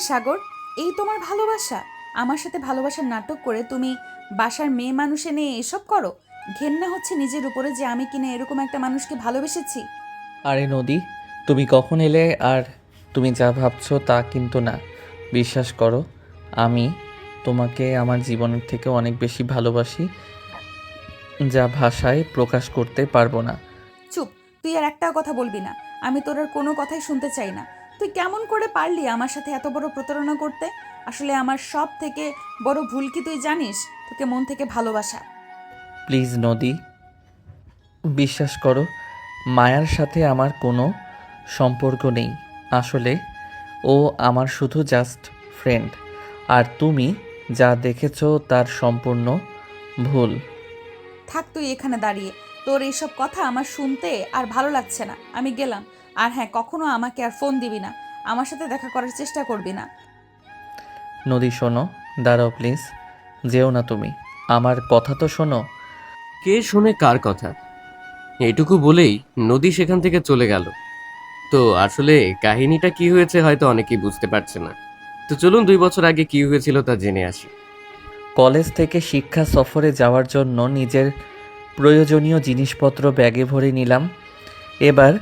সাগর, এই তোমার ভালোবাসা? আমার সাথে ভালোবাসার নাটক করে তুমি বাসার মেয়ে মানুষ এনে এসব করো? ঘেন্না হচ্ছে নিজের উপরে যে আমি কিনা এরকম একটা মানুষকে ভালোবেসেছি। আরে নদী, তুমি কখন এলে? আর তুমি যা ভাবছো তা কিন্তু না। বিশ্বাস করো, আমি তোমাকে আমার জীবনের থেকে অনেক বেশি ভালোবাসি, যা ভাষায় প্রকাশ করতে পারবো না। চুপ, তুই আর একটাও কথা বলবি না। আমি তোর আর কোনো কথাই শুনতে চাই না। তুই কেমন করে পারলি আমার সাথে এত বড় প্রতারণা করতে? আসলে আমার সব থেকে বড় ভুল কি তুই জানিস? তোকে মন থেকে ভালোবাসা। প্লিজ নদী, বিশ্বাস করো, মায়ার সাথে আমার কোনো সম্পর্ক নেই। আসলে ও আমার শুধু জাস্ট ফ্রেন্ড। আর তুমি যা দেখেছো তার সম্পূর্ণ ভুল। থাক তুই এখানে দাঁড়িয়ে। তোর এইসব কথা আমার শুনতে আর ভালো লাগছে না। আমি গেলাম। আর হ্যাঁ, কখনো আমাকে আর ফোন দিবি না। আমার সাথে দেখা করার চেষ্টা করবি না। নদী শোনো, দাঁড়াও প্লিজ, যেও না তুমি, আমার কথা তো শোনো। কে শোনে কার কথা? এটুকু বলেই নদী সেখান থেকে চলে গেল। তো আসলে কাহিনীটা কি হয়েছে হয়তো অনেকেই বুঝতে পারছে না। তো চলুন 2 বছর আগে কি হয়েছিল তা জেনে আসি। কলেজ থেকে শিক্ষা সফরে যাওয়ার জন্য নিজের প্রয়োজনীয় জিনিসপত্র ব্যাগে ভরে নিলাম। এবার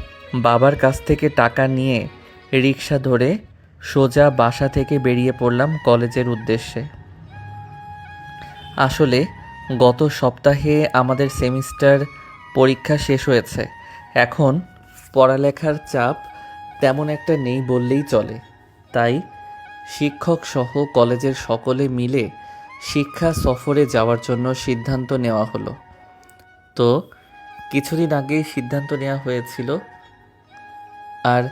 বাবার কাছ থেকে টাকা নিয়ে রিক্সা ধরে সোজা বাসা থেকে বেরিয়ে পড়লাম কলেজের উদ্দেশ্যে। আসলে গত সপ্তাহে আমাদের সেমিস্টার পরীক্ষা শেষ হয়েছে। এখন পড়ালেখার চাপ তেমন একটা নেই বললেই চলে। তাই শিক্ষক সহ কলেজের সকলে মিলে শিক্ষা সফরে যাওয়ার জন্য সিদ্ধান্ত নেওয়া হলো। তো কিছুদিন আগেই সিদ্ধান্ত নেওয়া হয়েছিল, আর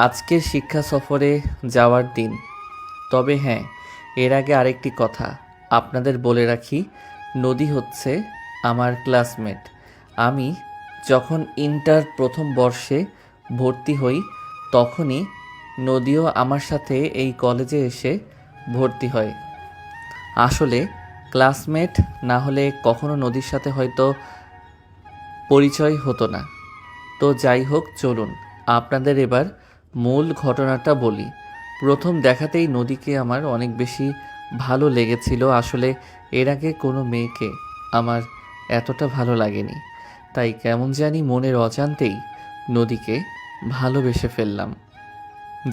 আজকের শিক্ষা সফরে যাওয়ার দিন। তবে হ্যাঁ, এর আগে আরেকটি কথা আপনাদের বলে রাখি, নদী হচ্ছে আমার ক্লাসমেট। আমি যখন ইন্টার প্রথম বর্ষে ভর্তি হই তখনই নদীও আমার সাথে এই কলেজে এসে ভর্তি হয়। আসলে ক্লাসমেট না হলে কখনো নদীর সাথে হয়তো পরিচয় হতো না। তো যাই হোক, চলুন আপনাদের এবার মূল ঘটনাটা বলি। প্রথম দেখাতেই নদীকে আমার অনেক বেশি ভালো লেগেছিল। আসলে এর আগে কোনো মেয়েকে আমার এতটা ভালো লাগেনি। তাই কেমন জানি মনের অজান্তেই নদীকে ভালোবেসে ফেললাম।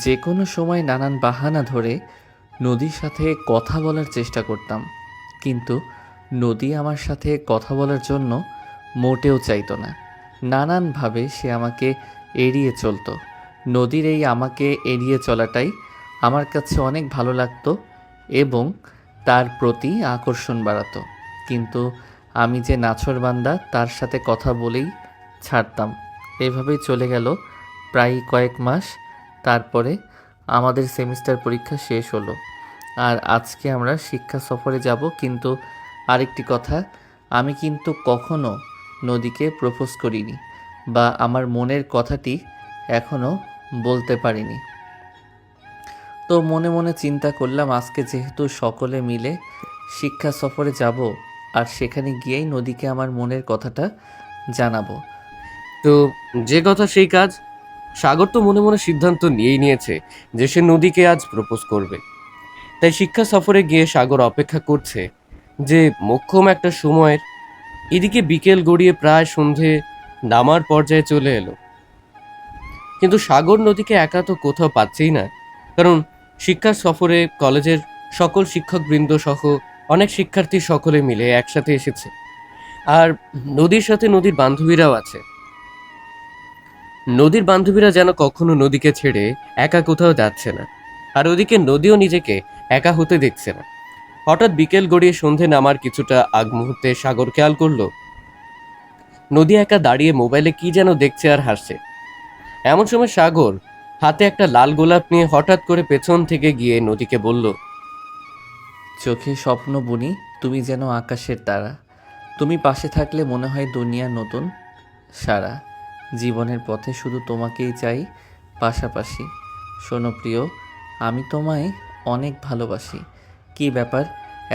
যে কোনো সময় নানান বাহানা ধরে নদীর সাথে কথা বলার চেষ্টা করতাম, কিন্তু নদী আমার সাথে কথা বলার জন্য মোটেও চাইতো না। নানানভাবে সে আমাকে এড়িয়ে চলতো। নদীর এই আমাকে এড়িয়ে চলাটাই আমার কাছে অনেক ভালো লাগতো এবং তার প্রতি আকর্ষণ বাড়াতো। কিন্তু আমি যে নাছোড়বান্দা, তার সাথে কথা বলেই ছাড়তাম। এভাবেই চলে গেল প্রায় কয়েক মাস। তারপরে আমাদের সেমিস্টার পরীক্ষা শেষ হলো, আর আজকে আমরা শিক্ষা সফরে যাব। কিন্তু আরেকটি কথা, আমি কিন্তু কখনো নদীকে প্রপোজ করিনি বা আমার মনের কথাটি এখনও বলতে পারিনি। তো মনে মনে চিন্তা করলাম, আজকে যেহেতু সকলে মিলে শিক্ষা সফরে যাব, আর সেখানে গিয়েই নদীকে আমার মনের কথাটা জানাবো। তো যে কথা সেই কাজ। সাগর তো মনে মনে সিদ্ধান্ত নিয়েই নিয়েছে যে সে নদীকে আজ প্রপোজ করবে। তাই শিক্ষা সফরে গিয়ে সাগর অপেক্ষা করছে যে মোক্ষম একটা সময়ের। এদিকে বিকেল গড়িয়ে প্রায় সন্ধে নামার পর্যায়ে চলে এলো, কিন্তু সাগর নদীকে একা তো কোথাও পাচ্ছেই না। কারণ শিক্ষা সফরে কলেজের সকল শিক্ষকবৃন্দ সহ অনেক শিক্ষার্থী সকলে মিলে একসাথে এসেছে। আর নদীর সাথে নদীর বান্ধবীরাও আছে। নদীর বান্ধবীরা যেন কখনো নদীকে ছেড়ে একা কোথাও যাচ্ছে না, আর ওদিকে নদীও নিজেকে একা হতে দেখছে না। হঠাৎ বিকেল গড়িয়ে সন্ধে নামার কিছুটা আগ মুহূর্তে সাগর খেয়াল করলো নদী একা দাঁড়িয়ে মোবাইলে কি যেন দেখছে আর হাসছে। এমন সময় সাগর হাতে একটা লাল গোলাপ নিয়ে হঠাৎ করে পেছন থেকে গিয়ে নদীকে বলল, চোখে স্বপ্ন বুনি, তুমি যেন আকাশের তারা। তুমি পাশে থাকলে মনে হয় দুনিয়া নতুন সারা। জীবনের পথে শুধু তোমাকেই চাই পাশাপাশি। শোনো প্রিয়, আমি তোমায় অনেক ভালোবাসি। কী ব্যাপার,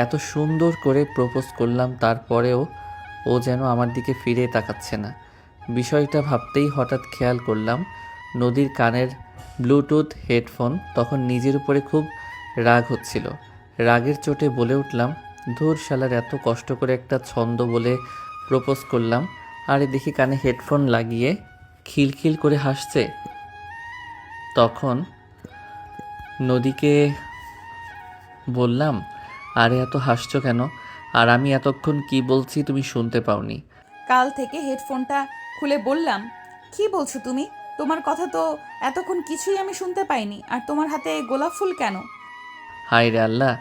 এত সুন্দর করে প্রপোজ করলাম তারপরেও ও যেন আমার দিকে ফিরে তাকাচ্ছে না। বিষয়টা ভাবতেই হঠাৎ খেয়াল করলাম নদীর কানের ব্লুটুথ হেডফোন তখন নিজের উপরে খুব রাগ হচ্ছিল। রাগের চোটে বলে উঠলাম, ধুর শালার, এত কষ্ট করে একটা ছন্দ বলে প্রপোজ করলাম, আরে দেখি কানে হেডফোন লাগিয়ে খিলখিল করে হাসছে। তখন নদীকে বললাম, আরে এত হাসছো কেন? আর আমি এতক্ষণ কি বলছি তুমি শুনতে পাওনি? কাল থেকে হেডফোনটা খুলে বললাম, কি বলছো তুমি? তোমার কথা তো এতক্ষণ কিছুই আমি শুনতে পাইনি। আর তোমার হাতে গোলাপ ফুল কেন? হায় রে আল্লাহ,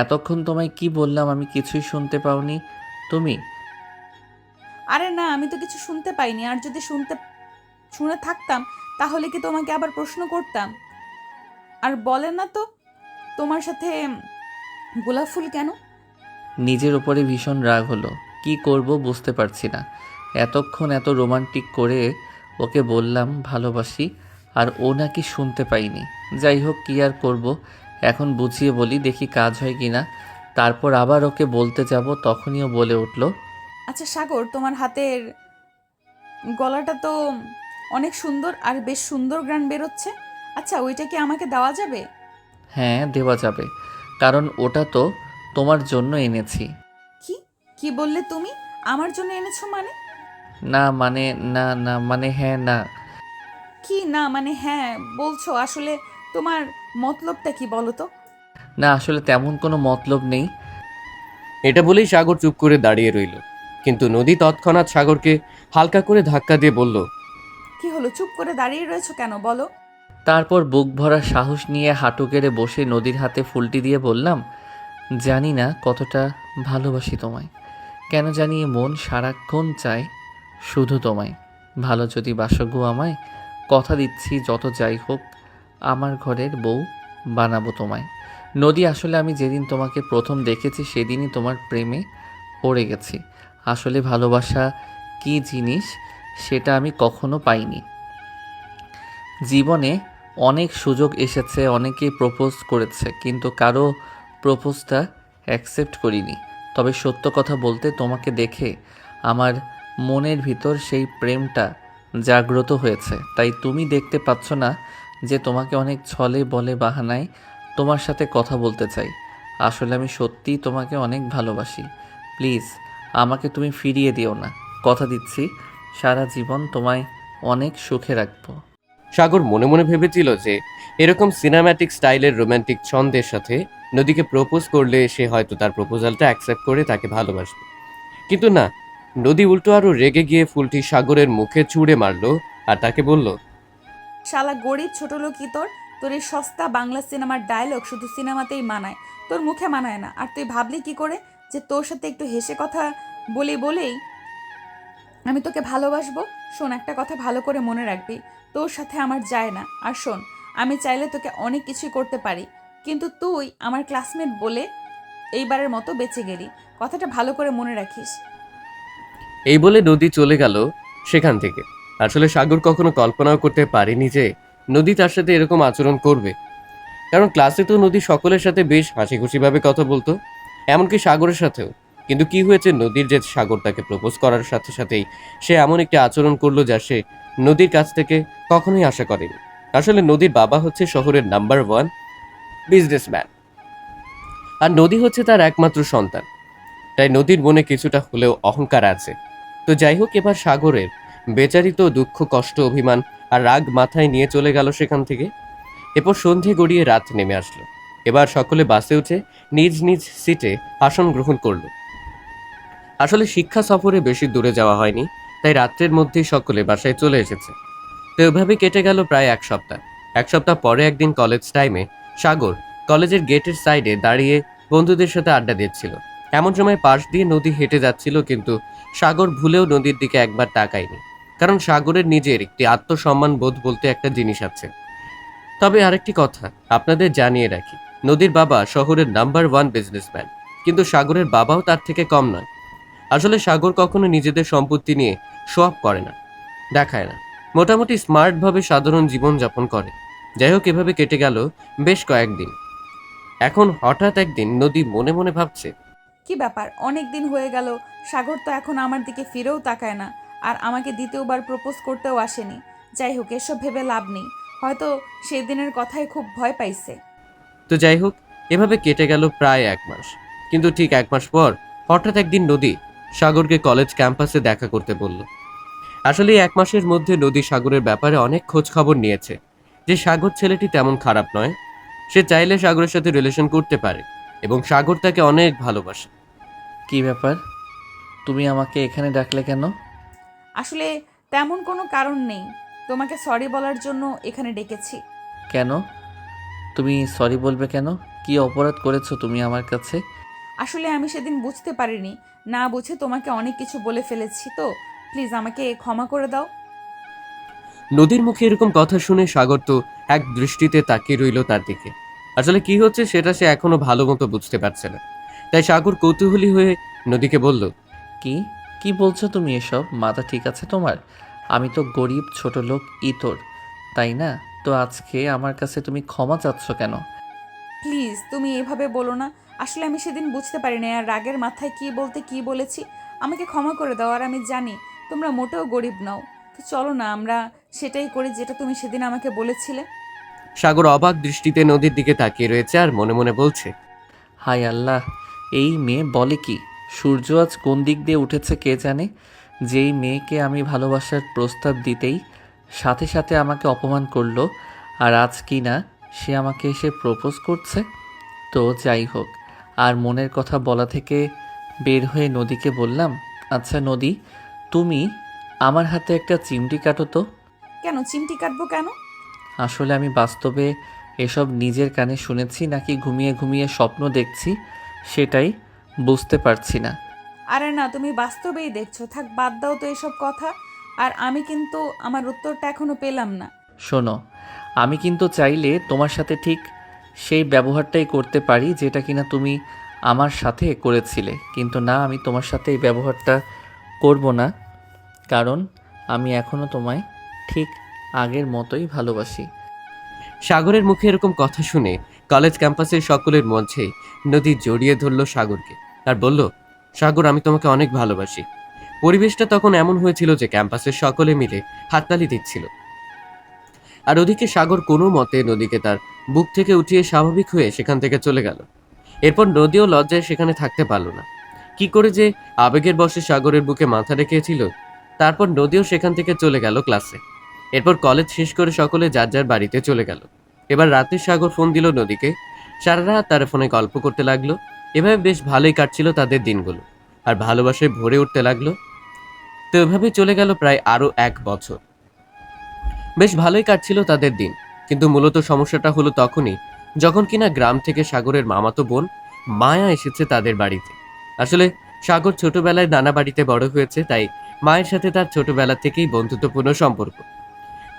এতক্ষণ তোমায় কি বললাম আমি কিছুই শুনতে পাওনি? তুমি আরে না, আমি তো কিছু শুনতে পাইনি। আর যদি শুনে থাকতাম তাহলে কি তোমাকে আবার প্রশ্ন করতাম? আর বলে না তো, তোমার সাথে গোলাপ ফুল কেন? নিজের উপরে ভীষণ রাগ হলো। কি করব বুঝতে পারছি না। এতক্ষণ এত রোমান্টিক করে ওকে বললাম ভালোবাসি, আর ও নাকি শুনতে পাইনি। যাই হোক, কি আর করব, এখন বুঝিয়ে বলি, দেখি কাজ হয় কি না। তারপর আবার ওকে বলতে যাব, তখনই ও বলে উঠল, আচ্ছা সাগর, তোমার হাতের গলাটা তো অনেক সুন্দর আর বেশ সুন্দর গান বেরোচ্ছে। আচ্ছা, ওইটা কি আমাকে দেওয়া যাবে? হ্যাঁ দেওয়া যাবে, কারণ ওটা তো তোমার জন্য এনেছি। কি কি বললে তুমি? আমার জন্য এনেছো মানে? না মানে, না না মানে, হ্যাঁ না। কি না মানে হ্যাঁ বলছো? আসলে তোমার মতলবটা কি বলো তো? না আসলে তেমন কোনো মতলব নেই। এটা বলেই সাগর চুপ করে দাঁড়িয়ে রইল। কিন্তু নদী তৎক্ষণাৎ সাগরকে হালকা করে ধাক্কা দিয়ে বলল, কি হলো, চুপ করে দাঁড়িয়ে রয়েছো কেন বলো? তারপর বুক ভরা সাহস নিয়ে হাঁটু গেড়ে বসে নদীর হাতে ফুলটি দিয়ে বললাম, জানি না কতটা ভালোবাসি তোমায়। কেন জানি এ মন সারাক্ষণ চায় শুধু তোমায়। ভালো যদি বাসো গো আমায়, কথা দিচ্ছি যত যাই হোক আমার ঘরের বউ বানাবো তোমায়। নদী, আসলে আমি যেদিন তোমাকে প্রথম দেখেছি সেদিনই তোমার প্রেমে পড়ে গেছি। আসলে ভালোবাসা কী জিনিস সেটা আমি কখনো পাইনি। জীবনে অনেক সুযোগ এসেছে, অনেকে প্রপোজ করেছে, কিন্তু কারো প্রপোজটা অ্যাকসেপ্ট করিনি। তবে সত্য কথা বলতে, তোমাকে দেখে আমার মনের ভিতর সেই প্রেমটা জাগ্রত হয়েছে। তাই তুমি দেখতে পাচ্ছ না যে তোমাকে অনেক ছলে বলে বাহানায় তোমার সাথে কথা বলতে চাই। আসলে আমি সত্যিই তোমাকে অনেক ভালোবাসি। প্লিজ আমাকে তুমি ফিরিয়ে দিও না। কথা দিচ্ছি সারা জীবন তোমায় অনেক সুখে রাখবো। সাগর মনে মনে ভেবেছিল যে এরকম সিনেম্যাটিক স্টাইলের রোমান্টিক ছন্দের সাথে নদীকে প্রপোজ করলে সে হয়তো তার প্রপোজালটা অ্যাকসেপ্ট করে তাকে ভালোবাসবে। কিন্তু না, নদী উল্টো আরো রেগে গিয়ে ফুলটি সাগরের মুখে ছুঁড়ে মারলো আর তাকে বলল, শালা গরিব ছোট লোকই তোর। তোর এই সস্তা বাংলা সিনেমার ডায়লগ শুধু সিনেমাতেই মানায়, তোর মুখে মানায় না। আর তুই ভাবলি কি করে যে তোর সাথে একটু হেসে কথা বলেই আমি তোকে ভালোবাসবো? শোন, একটা কথা ভালো করে মনে রাখবি, তোর সাথে আমার যায় না। আর শোন, আমি চাইলে তোকে অনেক কিছুই করতে পারি, কিন্তু তুই আমার ক্লাসমেট বলে এইবারের মতো বেঁচে গেলি। কথাটা ভালো করে মনে রাখিস। এই বলে নদী চলে গেল সেখান থেকে। আসলে সাগর কখনো কল্পনাও করতে পারেনি যে নদী তার সাথে এরকম আচরণ করবে। কারণ ক্লাসে তো নদী সকলের সাথে বেশ হাসি খুশিভাবে কথা বলতো, এমনকি সাগরের সাথেও। কিন্তু কি হয়েছে, নদীর যে সাগর তাকে প্রপোজ করার সাথে সাথেই সে এমন একটি আচরণ করলো যা সে নদীর কাছ থেকে কখনোই আশা করেনি। আসলে নদীর বাবা হচ্ছে শহরের নাম্বার 1 বিজনেসম্যান, আর নদী হচ্ছে তার একমাত্র সন্তান। তাই নদীর মনে কিছুটা হলেও অহংকার আছে। তো যাই হোক, এবার সাগরের বেচারিত দুঃখ কষ্ট অভিমান আর রাগ মাথায় নিয়ে চলে গেল সেখান থেকে। এরপর সন্ধে গড়িয়ে রাত নেমে আসলো। এবার সকলে বাসে উঠে নিজ নিজ সিটে আসন গ্রহণ করলো। আসলে শিক্ষা সফরে বেশি দূরে যাওয়া হয়নি, তাই রাত্রের মধ্যেই সকলে বাসায় চলে এসেছে। তো এভাবে কেটে গেল প্রায় 1 সপ্তাহ। 1 সপ্তাহ পরে একদিন কলেজ টাইমে সাগর কলেজের গেটের সাইডে দাঁড়িয়ে বন্ধুদের সাথে আড্ডা দিচ্ছিল। এমন সময় পাশ দিয়ে নদী হেঁটে যাচ্ছিল, কিন্তু সাগর ভুলেও নদীর দিকে একবার তাকায়নি। কারণ সাগরের নিজের একটি আত্মসম্মান বোধ বলতে একটা জিনিস আছে। তবে আরেকটি কথা আপনাদের জানিয়ে রাখি, নদীর বাবা শহরের নাম্বার 1 বিজনেসম্যান, কিন্তু সাগরের বাবাও তার থেকে কম নয়। আসলে সাগর কখনো নিজেদের সম্পত্তি নিয়ে শো অফ করে না, দেখায় না। মোটামুটি স্মার্টভাবে সাধারণ জীবন যাপন করে। যাই হোক, এভাবে কেটে গেল বেশ কয়েকদিন। এখন হঠাৎ একদিন নদী মনে মনে ভাবছে, কি ব্যাপার, অনেক দিন হয়ে গেল, সাগর তো এখন আমার দিকে ফিরেও তাকায় না, আর আমাকে দ্বিতীয়বার প্রপোজ করতেও আসেনি। যাই হোক, এসব ভেবে লাভ নেই, হয়তো সেদিনের কথাই খুব ভয় পাইছে। তো যাই হোক, এভাবে কেটে গেল প্রায় 1 মাস। কিন্তু ঠিক 1 মাস পর হঠাৎ একদিন নদী সাগরকে কলেজ ক্যাম্পাসে দেখা করতে বলল। আসলে এই 1 মাসের মধ্যে নদী সাগরের ব্যাপারে অনেক খোঁজ খবর নিয়েছে, যে সাগর ছেলেটি তেমন খারাপ নয়, সে চাইলে সাগরের সাথে রিলেশন করতে পারে এবং সাগর তাকে অনেক ভালোবাসে। কি ব্যাপার? তুমি আমাকে এখানে ডাকলে কেন? আসলে তেমন কোনো কারণ নেই, তোমাকে সরি বলার জন্য এখানে ডেকেছি। কেন? তুমি সরি বলবে কেন? কি অপরাধ করেছো তুমি আমার কাছে? আসলে আমি সেদিন বুঝতে পারিনি, না বুঝে তোমাকে অনেক কিছু বলে ফেলেছি, তো প্লিজ আমাকে ক্ষমা করে দাও। নদীর মুখে এরকম কথা শুনে সাগর তো এক দৃষ্টিতে তাকিয়ে রইল তার দিকে। আসলে কি হচ্ছে সেটা সে এখনো ভালো মতো বুঝতে পারছে না। তাই সাগর কৌতূহলী হয়ে নদীকে বলল, কি কি বলছো তুমি এসব? মাথা ঠিক আছে তোমার? আমি তো গরিব ছোট লোক ইতর, তাই না? তো আজকে আমার কাছে তুমি ক্ষমা চাচ্ছ কেন? প্লিজ তুমি এভাবে বলো না, আসলে আমি সেদিন বুঝতে পারিনি আর রাগের মাথায় কি বলতে কি বলেছি। আমাকে ক্ষমা করে দাও, আর আমি জানি তোমরা মোটেও গরিব নাও। তো চলো না আমরা সেটাই করি যেটা তুমি সেদিন আমাকে বলেছিলে। সাগর অবাক দৃষ্টিতে নদীর দিকে তাকিয়ে রয়েছে আর মনে মনে বলছে, হায় আল্লাহ, এই মেয়ে বলে কি? সূর্য আজ কোন দিক দিয়ে উঠেছে কে জানে? যেই মেয়েকে আমি ভালোবাসার প্রস্তাব দিতেই সাথে সাথে আমাকে অপমান করলো, আর আজ কি না সে আমাকে এসে প্রপোজ করছে। তো যাই হোক, আর মনের কথা বলা থেকে বের হয়ে নদীকে বললাম, আচ্ছা নদী, তুমি আমার হাতে একটা চিমটি কাটো তো। কেন চিমটি কাটবো কেন? আসলে আমি বাস্তবে এসব নিজের কানে শুনেছি নাকি ঘুমিয়ে ঘুমিয়ে স্বপ্ন দেখছি সেটাই বুঝতে পারছি না। আরে না, তুমি বাস্তবেই দেখছো, থাক বাদ দাও তো এসব কথা। আর আমি কিন্তু আমার উত্তরটা এখনো পেলাম না। শোনো, আমি কিন্তু চাইলে তোমার সাথে ঠিক সেই ব্যবহারটাই করতে পারি যেটা কিনা তুমি আমার সাথে করেছিলে, কিন্তু না, আমি তোমার সাথে এই ব্যবহারটা করব না, কারণ আমি এখনও তোমায় ঠিক আগের মতোই ভালোবাসি। সাগরের মুখে এরকম কথা শুনে কলেজ ক্যাম্পাসের সকলের মধ্যে নদী জড়িয়ে ধরল সাগরকে আর বলল, সাগর, আমি তোমাকে অনেক ভালোবাসি। পরিবেশটা তখন এমন হয়েছিল যে ক্যাম্পাসের সকলে মিলে হাততালি দিচ্ছিল। আর ওদিকে সাগর কোনো মতে নদীকে তার বুক থেকে উঠিয়ে স্বাভাবিক হয়ে সেখান থেকে চলে গেল। এরপর নদীও লজ্জায় সেখানে থাকতে পারল না। কি করে যে আবেগের বশে সাগরের বুকে মাথা রেখেছিল। তারপর নদীও সেখান থেকে চলে গেল ক্লাসে। এরপর কলেজ শেষ করে সকলে যার যার বাড়িতে চলে গেল। এবার রাতে সাগর ফোন দিল নদীকে। সারা রাত তার ফোনে গল্প করতে লাগলো। এভাবে বেশ ভালোই কাটছিল তাদের দিনগুলো, আর ভালোবাসায় ভরে উঠতে লাগলো। তো এভাবেই চলে গেল প্রায় আরো 1 বছর। বেশ ভালোই কাটছিল তাদের দিন, কিন্তু মূলত সমস্যাটা হলো তখনই যখন কিনা গ্রাম থেকে সাগরের মামাতো বোন মায়া এসেছে তাদের বাড়িতে। আসলে সাগর ছোটবেলায় নানা বাড়িতে বড় হয়েছে, তাই মায়ের সাথে তার ছোটবেলা থেকেই বন্ধুত্বপূর্ণ সম্পর্ক।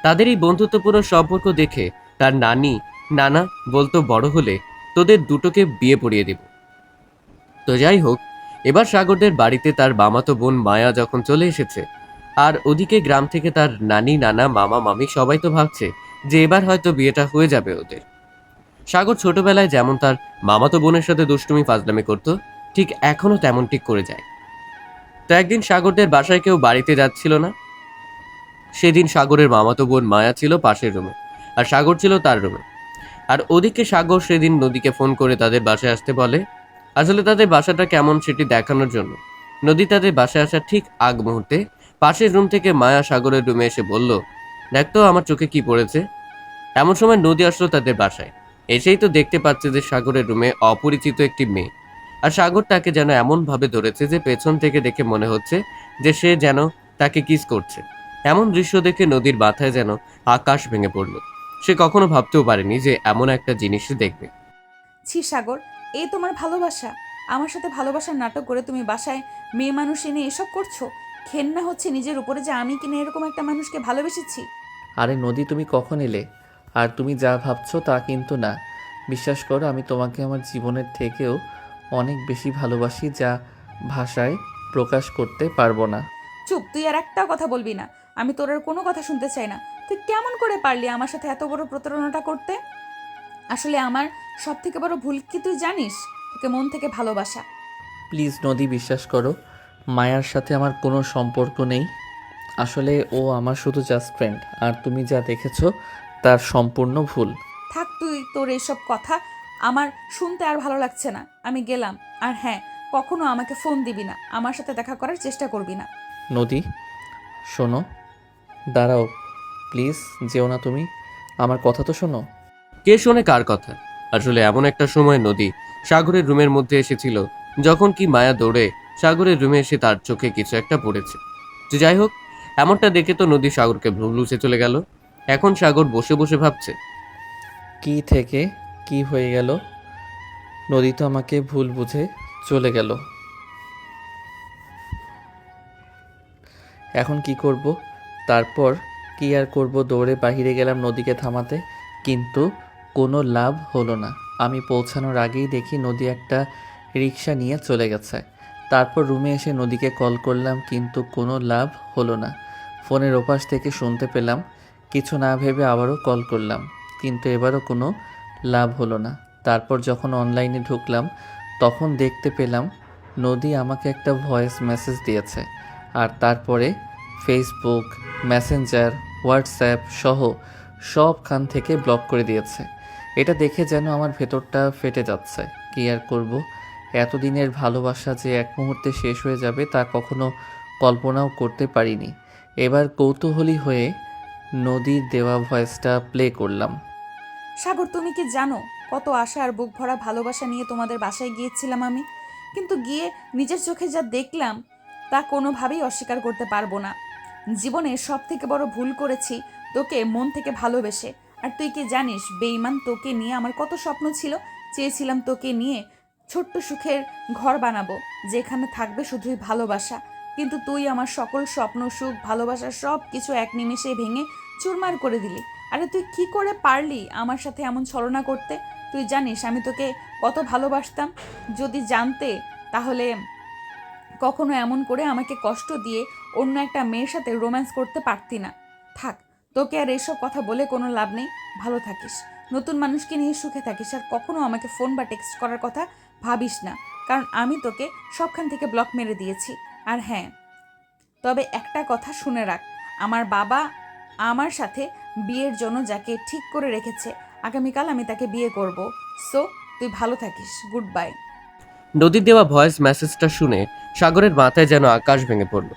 তাদের এই বন্ধুত্বপূর্ণ সম্পর্ক দেখে তার নানা বলতো, বড় হলে তোদের দুটোকে বিয়ে পড়িয়ে দেব। তো যাই হোক, এবার সাগরদের বাড়িতে তার মামাতো বোন মায়া যখন চলে এসেছে, আর ওদিকে গ্রাম থেকে তার নানি নানা মামা মামি সবাই তো ভাবছে যে এবার হয়তো বিয়েটা হয়ে যাবে ওদের। সাগর ছোটবেলায় যেমন তার মামাতো বোনের সাথে দুষ্টুমি ফাজলামি করতো, ঠিক এখনো তেমনটি করে যায়। তো একদিন সাগরদের বাসায় কেউ বাড়িতে যাচ্ছিল না। সেদিন সাগরের মামাতো বোন মায়া ছিল পাশের রুমে, আর সাগর ছিল তার রুমে। আর ওদিকে সাগর সেদিন নদীকে ফোন করে তাদের বাসায় আসতে বলে। আসলে তাদের বাসাটা কেমন সেটি দেখানোর জন্য নদী তাদের বাসায় আসার ঠিক আগ মুহূর্তে পাশের রুম থেকে মায়া সাগরের রুমে এসে বলল, দেখতো আমার চোখে কি পড়েছে। এমন সময় নদী আসলো তাদের বাসায়। এসেই তো দেখতে পাচ্ছে যে সাগরের রুমে অপরিচিত একটি মেয়ে, আর সাগর তাকে যেন এমন ভাবে ধরেছে যে পেছন থেকে দেখে মনে হচ্ছে যে সে যেন তাকে কিস করছে। এমন দৃশ্য দেখে নদীর মাথায় যেন আকাশ ভেঙে পড়ল। সে কখনো ভাবতেও পারেনি যে এমন একটা জিনিস সে দেখবে। ছি সাগর, এই তোমার ভালোবাসা? আমার সাথে ভালোবাসার নাটক করে তুমি বাসায় মেয়ে মানুষ এনে এসব করছো? ঘেন্না হচ্ছে নিজের উপরে যে আমি কিনা এরকম একটা মানুষকে ভালোবেসেছি। আরে নদী, তুমি কখন এলে? আর তুমি যা ভাবছো তা কিন্তু না। বিশ্বাস করো, আমি তোমাকে আমার জীবনের থেকেও অনেক বেশি ভালোবাসি, যা ভাষায় প্রকাশ করতে পারবো না। চুপ, তুই আর একটাও কথা বলবি না। আমি তোর আর কোনো কথা শুনতে চাই না। তুই কেমন করে পারলি আমার সাথে এত বড় প্রতারণাটা করতে? আসলে আমার সব থেকে বড় ভুল কি তুই জানিস? তোকে মন থেকে ভালোবাসা। প্লিজ নদী, বিশ্বাস করো, মায়ার সাথে আমার কোনো সম্পর্ক নেই। আসলে ও আমার শুধু জাস্ট ফ্রেন্ড, আর তুমি যা দেখেছো তার সম্পূর্ণ ভুল। থাক তুই তোর এইসব কথা। আমার শুনতে আর ভালো লাগছে না, আমি গেলাম। আর হ্যাঁ, কখনো আমাকে ফোন দিবি না, আমার সাথে দেখা করার চেষ্টা করবি না। নদী, শোনো, দাঁড়াও, প্লিজ যেও না তুমি, আমার কথা তো শোনো। কে শোনে কার কথা? আসলে এমন একটা সময় নদী সাগরের রুমের মধ্যে এসেছিল যখন কি মায়া দৌড়ে সাগরের রুমে এসে তার চোখে কিছু একটা পড়েছে। যে যাই হোক, এমনটা দেখে তো নদী সাগরকে ভুলুসে চলে গেল। এখন সাগর বসে বসে ভাবছে, কি থেকে কি হয়ে গেল? নদী তো আমাকে ভুল বুঝে চলে গেল। এখন কি করব? তারপর কি আর করব, দৌড়ে বাইরে গেলাম নদীকে থামাতে, কিন্তু কোনো লাভ হলো না। আমি পৌঁছানোর আগেই দেখি নদী একটা রিক্সা নিয়ে চলে গেছে। তারপর রুমে এসে নদীকে কল করলাম, কিন্তু কোনো লাভ হলো না। ফোনের ওপাশ থেকে শুনতে পেলাম, কিছু না ভেবে আবারও কল করলাম, কিন্তু এবারও কোনো লাভ হলো না। তারপর যখন অনলাইনে ঢুকলাম তখন দেখতে পেলাম নদী আমাকে একটা ভয়েস মেসেজ দিয়েছে, আর তারপরে ফেসবুক, মেসেঞ্জার, হোয়াটসঅ্যাপ সহ সবখান থেকে ব্লক করে দিয়েছে। এটা দেখে যেন আমার ভেতরটা ফেটে যাচ্ছে। কী আর করব, এতদিনের ভালোবাসা যে এক মুহূর্তে শেষ হয়ে যাবে তা কখনো কল্পনাও করতে পারিনি। এবার কৌতূহলী হয়ে নদীর দেওয়া ভয়েসটা প্লে করলাম। সাগর, তুমি কি জানো কত আশা আর বুক ভরা ভালোবাসা নিয়ে তোমাদের বাসায় গিয়েছিলাম আমি? কিন্তু গিয়ে নিজের চোখে যা দেখলাম তা কোনোভাবেই অস্বীকার করতে পারবো না। জীবনে সব থেকে বড় ভুল করেছি তোকে মন থেকে ভালোবেসে। আর তুই কি জানিস বেঈমান, তোকে নিয়ে আমার কত স্বপ্ন ছিল। চেয়েছিলাম তোকে নিয়ে ছোট্ট সুখের ঘর বানাবো, যেখানে থাকবে শুধুই ভালোবাসা। কিন্তু তুই আমার সকল স্বপ্ন, সুখ, ভালোবাসা সব কিছু এক নিমেষে ভেঙে চুরমার করে দিলি। আরে তুই কি করে পারলি আমার সাথে এমন ছলনা করতে? তুই জানিস আমি তোকে কত ভালোবাসতাম। যদি জানতে তাহলে কখনো এমন করে আমাকে কষ্ট দিয়ে অন্য একটা মেয়ের সাথে রোম্যান্স করতে পারতি না। থাক, তোকে আর এইসব কথা বলে কোনো লাভ নেই। ভালো থাকিস, নতুন মানুষকে নিয়ে সুখে থাকিস, আর কখনো আমাকে ফোন বা টেক্সট করার কথা ভাবিস না, কারণ আমি তোকে সবখান থেকে ব্লক মেরে দিয়েছি। আর হ্যাঁ, তবে একটা কথা শুনে রাখ, আমার বাবা আমার সাথে বিয়ের জন্য যাকে ঠিক করে রেখেছে, আগামীকাল আমি তাকে বিয়ে করব। সো তুই ভালো থাকিস, গুড বাই। নদীর দেওয়া ভয়েস মেসেজটা শুনে সাগরের মাথায় যেন আকাশ ভেঙে পড়ল।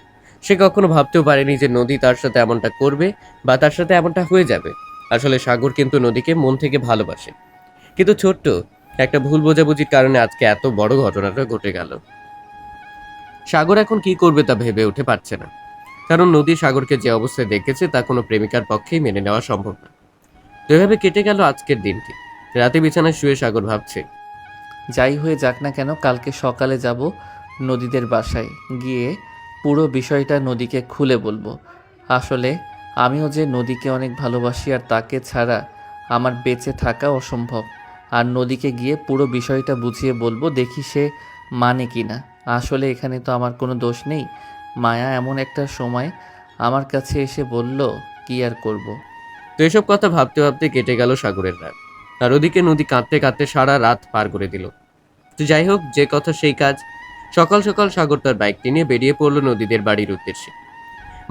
সে কখনো ভাবতেও পারেনি যে নদী তার সাথে এমনটা করবে বা তার সাথে এমনটা হয়ে যাবে। আসলে সাগর কিন্তু নদীকে মন থেকে ভালোবাসে, কিন্তু ছোট্ট একটা ভুল বোঝাবুঝির কারণে আজকে এত বড় ঘটনাটা ঘটে গেল। সাগর এখন কি করবে তা ভেবে উঠে পারছে না, কারণ নদী সাগরকে যে অবস্থায় দেখেছে তা কোনো প্রেমিকার পক্ষেই মেনে নেওয়া সম্ভব না। তো এভাবে কেটে গেল আজকের দিনটি। রাতে বিছানায় শুয়ে সাগর ভাবছে, যাই হয়ে যাক না কেন, কালকে সকালে যাব নদীদের বাসায়, গিয়ে পুরো বিষয়টা নদীকে খুলে বলবো। আসলে আমিও যে নদীকে অনেক ভালোবাসি, আর তাকে ছাড়া আমার বেঁচে থাকা অসম্ভব। আর নদীকে গিয়ে পুরো বিষয়টা বুঝিয়ে বলবো, দেখি সে মানে কি না। আসলে এখানে তো আমার কোনো দোষ নেই। মায়া এমন একটা সময় আমার কাছে এসে বলল, কি আর করব। তো এসব কথা ভাবতে ভাবতে কেটে গেল সাগরের রাত। আর ওদিকে নদী কাঁদতে কাঁদতে সারা রাত পার করে দিল। তো যাই হোক, যে কথা সেই কাজ। সকাল সকাল সাগর তার বাইকটি নিয়ে বেরিয়ে পড়লো নদীদের বাড়ির উদ্দেশ্যে।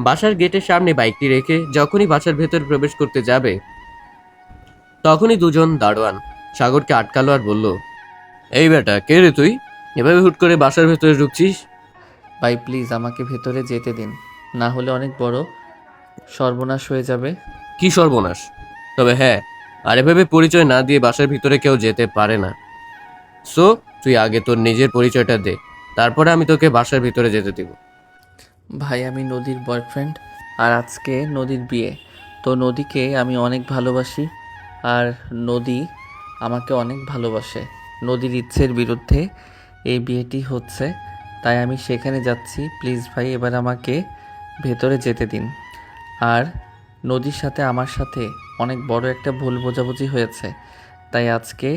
বাসার গেটের সামনে বাইকটি রেখে যখনই বাসার ভেতর প্রবেশ করতে যাবে, তখনই দুজন দারোয়ান সাগরকে আটকালো আর বলল, এই বেটা, কে রে তুই? এভাবে হুট করে বাসার ভেতরে ঢুকছিস? ভাই প্লিজ আমাকে ভেতরে যেতে দিন, না হলে অনেক বড় সর্বনাশ হয়ে যাবে। কি সর্বনাশ? তবে হ্যাঁ, আর এভাবে পরিচয় না দিয়ে বাসার ভিতরে কেউ যেতে পারে না। সো তুই আগে তোর নিজের পরিচয়টা দে, তারপরে আমি তোকে বাসার ভিতরে যেতে দিব। ভাই আমি নদীর বয়ফ্রেন্ড, আর আজকে নদীর বিয়ে। তো নদীকে আমি অনেক ভালোবাসি, আর নদী আমাকে অনেক ভালোবাসে। নদীর ইচ্ছের বিরুদ্ধে এই বিয়েটি হচ্ছে, তাই আমি সেখানে যাচ্ছি। প্লিজ ভাই এবার আমাকে ভেতরে যেতে দিন। আর নদীর সাথে আমার সাথে অনেক বড় একটা ভুল বোঝাবুঝি হয়েছে, তাই আজকে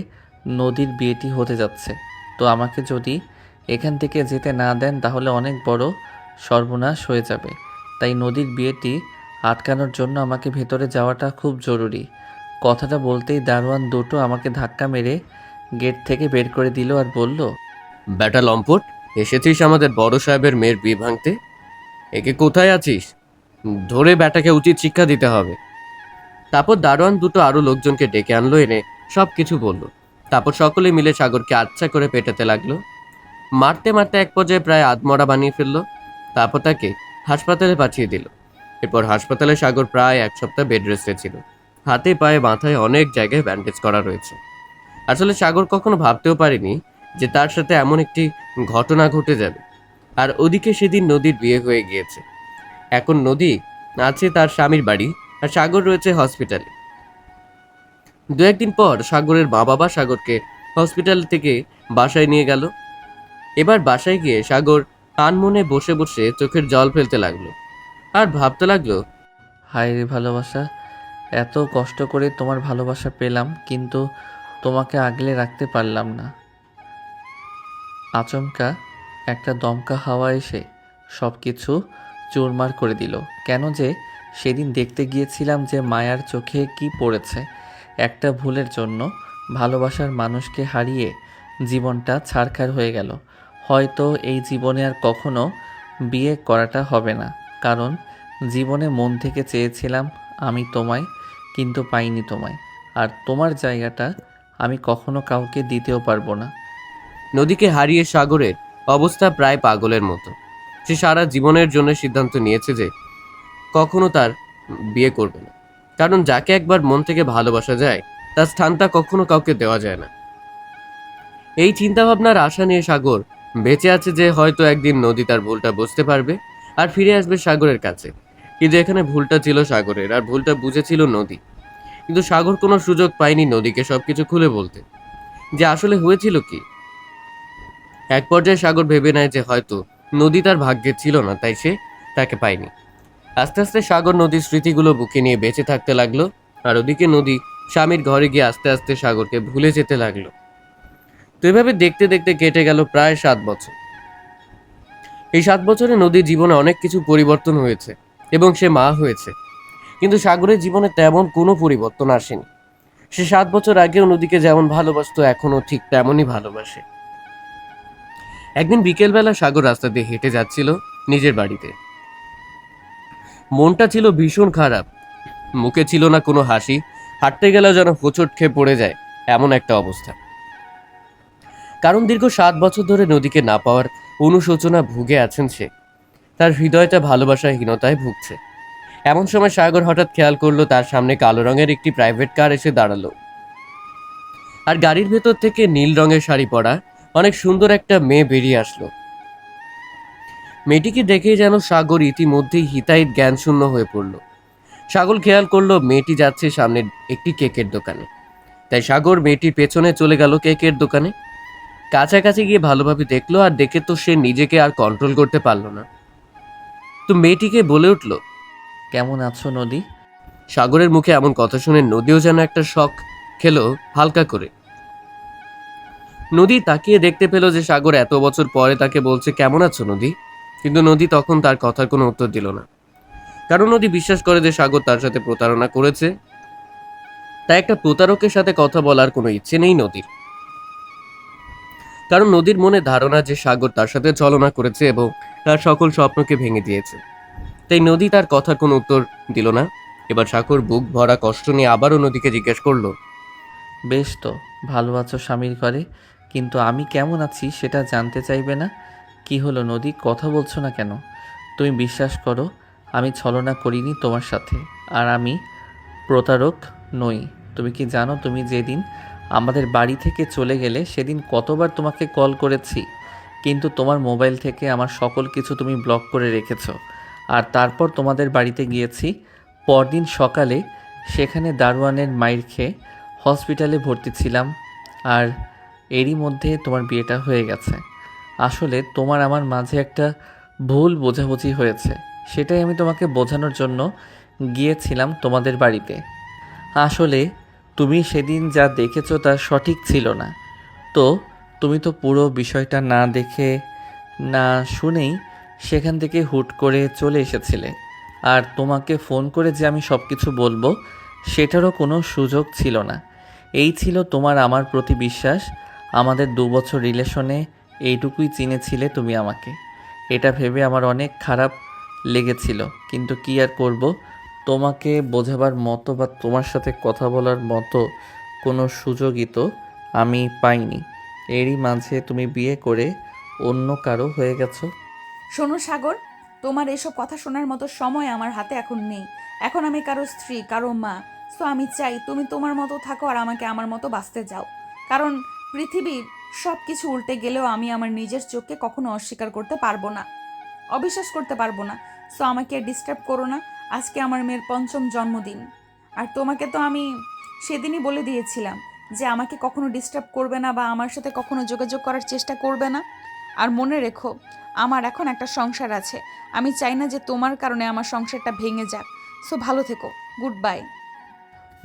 নদীর বিয়েটি হতে যাচ্ছে। তো আমাকে যদি এখান থেকে যেতে না দেন তাহলে অনেক বড় সর্বনাশ হয়ে যাবে। তাই নদীর বিয়েটি আটকানোর জন্য আমাকে ভেতরে যাওয়াটা খুব জরুরি। কথাটা বলতেই দারোয়ান দুটো আমাকে ধাক্কা মেরে গেট থেকে বের করে দিল আর বলল, বেটা লম্পট, এসেছিস আমাদের বড় সাহেবের মেয়ের বিয়ে ভাঙতে? একে কোথায় আছিস? ধরে বেটাকে উচিত শিক্ষা দিতে হবে। তারপর দারোয়ান দুটো আরো লোকজনকে ডেকে আনলো, এনে সব কিছু বলল। তারপর সকলে মিলে সাগরকে আচ্ছা করে পেটাতে লাগলো। মারতে মারতে এক পর্যায়ে প্রায় আধমরা বানিয়ে ফেললো। তারপর তাকে হাসপাতালে পাঠিয়ে দিল। এরপর হাসপাতালে সাগর প্রায় এক সপ্তাহ বেড রেস্টে ছিল। হাতে পায়ে মাথায় অনেক জায়গায় ব্যান্ডেজ করা রয়েছে। আসলে সাগর কখনো ভাবতেও পারেনি যে তার সাথে এমন একটি ঘটনা ঘটে যাবে। আর ওদিকে সেদিন নদীর বিয়ে হয়ে গিয়েছে। এখন নদী আছে তার স্বামীর বাড়ি, আর সাগর রয়েছে হসপিটালে। দু একদিন পর সাগরের মা বাবা সাগরকে হসপিটাল থেকে বাসায় নিয়ে গেল। এবার বাসায় গিয়ে সাগর আনমনে বসে বসে চোখের জল ফেলতে লাগলো আর ভাবতে লাগলো, হায় রে ভালোবাসা, এত কষ্ট করে তোমার ভালোবাসা পেলাম, কিন্তু তোমাকে আগলে রাখতে পারলাম না। আচমকা একটা দমকা হাওয়া এসে সব কিছু চুরমার করে দিল। কেন যে সেদিন দেখতে গিয়েছিলাম যে মায়ার চোখে কি পড়েছে, একটা ভুলের জন্য ভালোবাসার মানুষকে হারিয়ে জীবনটা ছারখার হয়ে গেল। হয়তো এই জীবনে আর কখনো বিয়ে করাটা হবে না, কারণ জীবনে মন থেকে চেয়েছিলাম আমি তোমায়, কিন্তু পাইনি তোমায়। আর তোমার জায়গাটা আমি কখনো কাউকে দিতেও পারবো না। নদীকে হারিয়ে সাগরের অবস্থা প্রায় পাগলের মতো। সে সারা জীবনের জন্য সিদ্ধান্ত নিয়েছে যে কখনো তার বিয়ে করবে না, কারণ যাকে একবার মন থেকে ভালোবাসা যায় তার স্থানটা কখনো কাউকে দেওয়া যায় না। এই চিন্তাভাবনার আশা নিয়ে সাগর বেঁচে আছে যে হয়তো একদিন নদী তার ভুলটা বুঝতে পারবে আর ফিরে আসবে সাগরের কাছে। কিন্তু এখানে ভুলটা ছিল সাগরের, আর ভুলটা বুঝেছিল নদী। কিন্তু সাগর কোনো সুযোগ পায়নি নদীকে সবকিছু খুলে বলতে, যে আসলে হয়েছিল কি। এক পর্যায়ে সাগর ভেবে নেয় যে হয়তো নদী তার ভাগ্যে ছিল না, তাই সে তাকে পায়নি। আস্তে আস্তে সাগর নদীর স্মৃতিগুলো বুকে নিয়ে বেঁচে থাকতে লাগলো, আর ওদিকে নদী স্বামীর ঘরে গিয়ে আস্তে আস্তে সাগরকে ভুলে যেতে লাগলো। তো এভাবে দেখতে দেখতে কেটে গেল প্রায় 7 বছর। এই 7 বছরে নদীর জীবনে অনেক কিছু পরিবর্তন হয়েছে এবং সে মা হয়েছে, কিন্তু সাগরের জীবনে তেমন কোনো পরিবর্তন আসেনি। সে 7 বছর আগেও নদীকে যেমন ভালোবাসতো এখনো ঠিক তেমনই ভালোবাসে। একদিন বিকেলবেলা সাগর রাস্তা দিয়ে হেঁটে যাচ্ছিল নিজের বাড়িতে। মনটা ছিল ভীষণ খারাপ, মুখে ছিল না কোনো হাসি, হাঁটতে গেলেও যেন হোঁচট খেয়ে পড়ে যায় এমন একটা অবস্থা। কারণ দীর্ঘ 7 বছর ধরে নদীকে না পাওয়ার অনুশোচনা ভুগে আছেন সে। তার হৃদয়টা ভালোবাসাহীনতায় ভুগছে। এমন সময় সাগর হঠাৎ খেয়াল করলো তার সামনে কালো রঙের একটি প্রাইভেট কার এসে দাঁড়ালো, আর গাড়ির ভেতর থেকে নীল রঙের শাড়ি পরা অনেক সুন্দর একটা মেয়ে বেরিয়ে আসলো। মেয়েটিকে দেখেই যেন সাগর ইতিমধ্যেই হিতাহিত জ্ঞানশূন্য হয়ে পড়ল। সাগর খেয়াল করলো মেয়েটি যাচ্ছে সামনের একটি কেকের দোকানে, তাই সাগর মেয়েটির পেছনে চলে গেল কেকের দোকানে। কাছাকাছি গিয়ে ভালোভাবে দেখলো, আর দেখে তো সে নিজেকে আর কন্ট্রোল করতে পারলো না। তো মেয়েটিকে বলে উঠল, কেমন আছো নদী? সাগরের মুখে এমন কথা শুনে নদীও যেন একটা শক খেলো হালকা করে। নদী তাকিয়ে দেখতে পেল যে সাগর এত বছর পরে তাকে বলছে কেমন আছো নদী, কিন্তু নদী তখন তার কথার কোনো উত্তর দিল না। কারণ নদী বিশ্বাস করে যে সাগর তার সাথে প্রতারণা করেছে, তাই একটা প্রতারকের সাথে কথা বলার কোনো ইচ্ছে নেই নদীর। কারণ নদীর মনে ধারণা যে সাগর তার সাথে ছলনা করেছে এবং তার সকল স্বপ্নকে ভেঙে দিয়েছে। তাই নদী তার কথার কোনো উত্তর দিল না। এবার সাগর বুক ভরা কষ্ট নিয়ে আবারও নদীকে জিজ্ঞেস করলো, বেশ তো, ভালো আছো স্বামীর ঘরে, কিন্তু আমি কেমন আছি সেটা জানতে চাইবে না? কি হলো নদী, কথা বলছো না কেন? তুমি বিশ্বাস করো আমি ছলনা করিনি তোমার সাথে, আর আমি প্রতারক নই। তুমি কি জানো তুমি যেদিন আমাদের বাড়ি থেকে চলে গেলে সেদিন কতবার তোমাকে কল করেছি, কিন্তু তোমার মোবাইল থেকে আমার সকল কিছু তুমি ব্লক করে রেখেছো। আর তারপর তোমাদের বাড়িতে গিয়েছি পরদিন সকালে, সেখানে দারোয়ানের মাইর খেয়ে হসপিটালে ভর্তি ছিলাম, আর এরই মধ্যে তোমার বিয়েটা হয়ে গেছে। আসলে তোমার আমার মাঝে একটা ভুল বোঝাবুঝি হয়েছে, সেটাই আমি তোমাকে বোঝানোর জন্য গিয়েছিলাম তোমাদের বাড়িতে। আসলে তুমি সেদিন যা দেখেছো তা সঠিক ছিল না। তো তুমি তো পুরো বিষয়টা না দেখে না শুনেই সেখান থেকে হুট করে চলে এসেছিলে, আর তোমাকে ফোন করে যে আমি সব কিছু বলবো সেটারও কোনো সুযোগ ছিল না। এই ছিল তোমার আমার প্রতি বিশ্বাস। আমাদের 2 বছর রিলেশনে এইটুকুই চিনেছিলে তুমি আমাকে। এটা ভেবে আমার অনেক খারাপ লেগেছিল, কিন্তু কি আর করব, তোমাকে বোঝাবার মতো বা তোমার সাথে কথা বলার মতো কোনো সুযোগই তো আমি পাইনি। এরই মাঝে তুমি বিয়ে করে অন্য কারো হয়ে গেছো। শোনো সাগর, তোমার এসব কথা শোনার মতো সময় আমার হাতে এখন নেই। এখন আমি কারো স্ত্রী, কারো মা। সো আমি চাই তুমি তোমার মতো থাকো আর আমাকে আমার মতো বাঁচতে যাও। কারণ পৃথিবীর সব কিছু উল্টে গেলেও আমি আমার নিজের চোখকে কখনো অস্বীকার করতে পারবো না, অবিশ্বাস করতে পারবো না। সো আমাকে ডিস্টার্ব করো না। আজকে আমার মেয়ের ৫ম জন্মদিন। আর তোমাকে তো আমি সেদিনই বলে দিয়েছিলাম যে আমাকে কখনো ডিস্টার্ব করবে না বা আমার সাথে কখনো যোগাযোগ করার চেষ্টা করবে না। আর মনে রেখো, আমার এখন একটা সংসার আছে। আমি চাই না যে তোমার কারণে আমার সংসারটা ভেঙে যাক। সো ভালো থেকো। Good bye.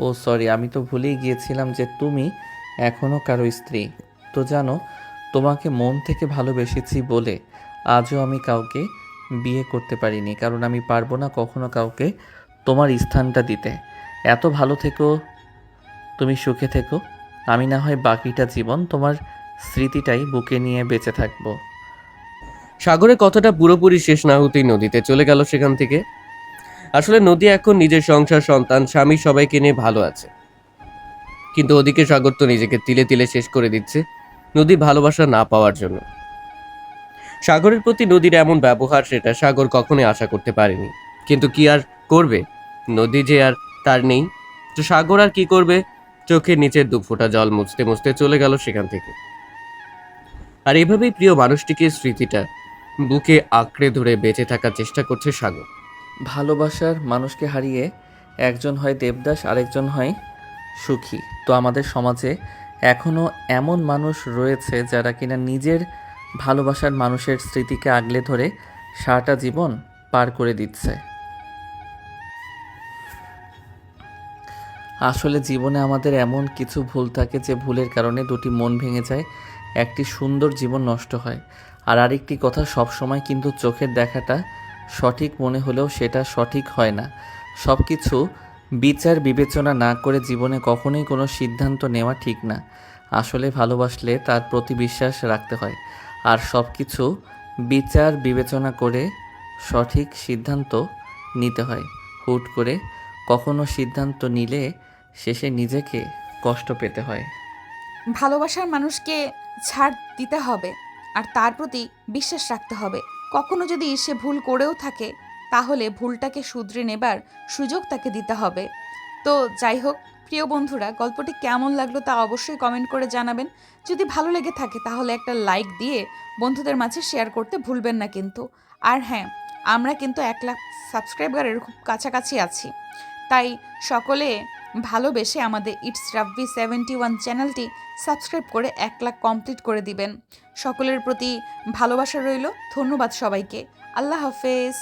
ও সরি, আমি তো ভুলেই গিয়েছিলাম যে তুমি এখনও কারো স্ত্রী। তো জানো, তোমাকে মন থেকে ভালোবেসেছি বলে আজও আমি কাউকে বিয়ে করতে পারিনি, কারণ আমি পারবো না কখনো কাউকে তোমার স্থানটা দিতে। এত ভালো থেকো, তুমি সুখে থেকো। আমি না হয় বাকিটা জীবন তোমার স্মৃতিটাই বুকে নিয়ে বেঁচে থাকবো। সাগরের কথাটা পুরোপুরি শেষ না হতেই নদীতে চলে গেল সেখান থেকে। আসলে নদী এখন নিজের সংসার, সন্তান, স্বামী সবাইকে নিয়ে ভালো আছে, কিন্তু ওদিকে সাগর তো নিজেকে তিলে তিলে শেষ করে দিচ্ছে নদীর ভালোবাসা না পাওয়ার জন্য। সাগরের প্রতি নদীর এমন ব্যবহার সেটা সাগর কখনোই আশা করতে পারেনি। কিন্তু কি আর করবে, নদী যে আর তার নেই। তো সাগর আর কি করবে, চোখের নিচের দুফোঁটা জল মুছতে মুছতে চলে গেল সেখান থেকে। আর এভাবেই প্রিয় মানুষটিকে, স্মৃতিটা বুকে আঁকড়ে ধরে বেঁচে থাকার চেষ্টা করছে সাগর। ভালোবাসার মানুষকে হারিয়ে একজন হয় দেবদাস, আরেকজন হয় সুখী। তো আমাদের সমাজে এখনও এমন মানুষ রয়েছে যারা কিনা নিজের ভালোবাসার মানুষের স্মৃতিকে আগলে ধরে সারাটা জীবন পার করে দিচ্ছে। আসলে জীবনে আমাদের এমন কিছু ভুল থাকে যে ভুলের কারণে দুটি মন ভেঙে যায়, একটি সুন্দর জীবন নষ্ট হয়। আর আরেকটি কথা, সবসময় কিন্তু চোখের দেখাটা সঠিক মনে হলেও সেটা সঠিক হয় না। সব কিছু বিচার বিবেচনা না করে জীবনে কখনোই কোনো সিদ্ধান্ত নেওয়া ঠিক না। আসলে ভালোবাসলে তার প্রতি বিশ্বাস রাখতে হয়, আর সব কিছু বিচার বিবেচনা করে সঠিক সিদ্ধান্ত নিতে হয়। হুট করে কখনো সিদ্ধান্ত নিলে শেষে নিজেকে কষ্ট পেতে হয়। ভালোবাসার মানুষকে ছাড় দিতে হবে আর তার প্রতি বিশ্বাস রাখতে হবে। কখনো যদি সে ভুল করেও থাকে তাহলে ভুলটাকে শুধরে নেবার সুযোগ তাকে দিতে হবে। তো যাই হোক প্রিয় বন্ধুরা, গল্পটি কেমন লাগলো তা অবশ্যই কমেন্ট করে জানাবেন। যদি ভালো লেগে থাকে তাহলে একটা লাইক দিয়ে বন্ধুদের মাঝে শেয়ার করতে ভুলবেন না কিন্তু। আর হ্যাঁ, আমরা কিন্তু 1 লাখ সাবস্ক্রাইবারের খুব কাছাকাছি আছি। তাই সকলে ভালোবেসে আমাদের ইটস রাব্বি 71 চ্যানেলটি সাবস্ক্রাইব করে 1 লাখ কমপ্লিট করে দিবেন। সকলের প্রতি ভালোবাসা রইল। ধন্যবাদ সবাইকে। আল্লাহ হাফেজ।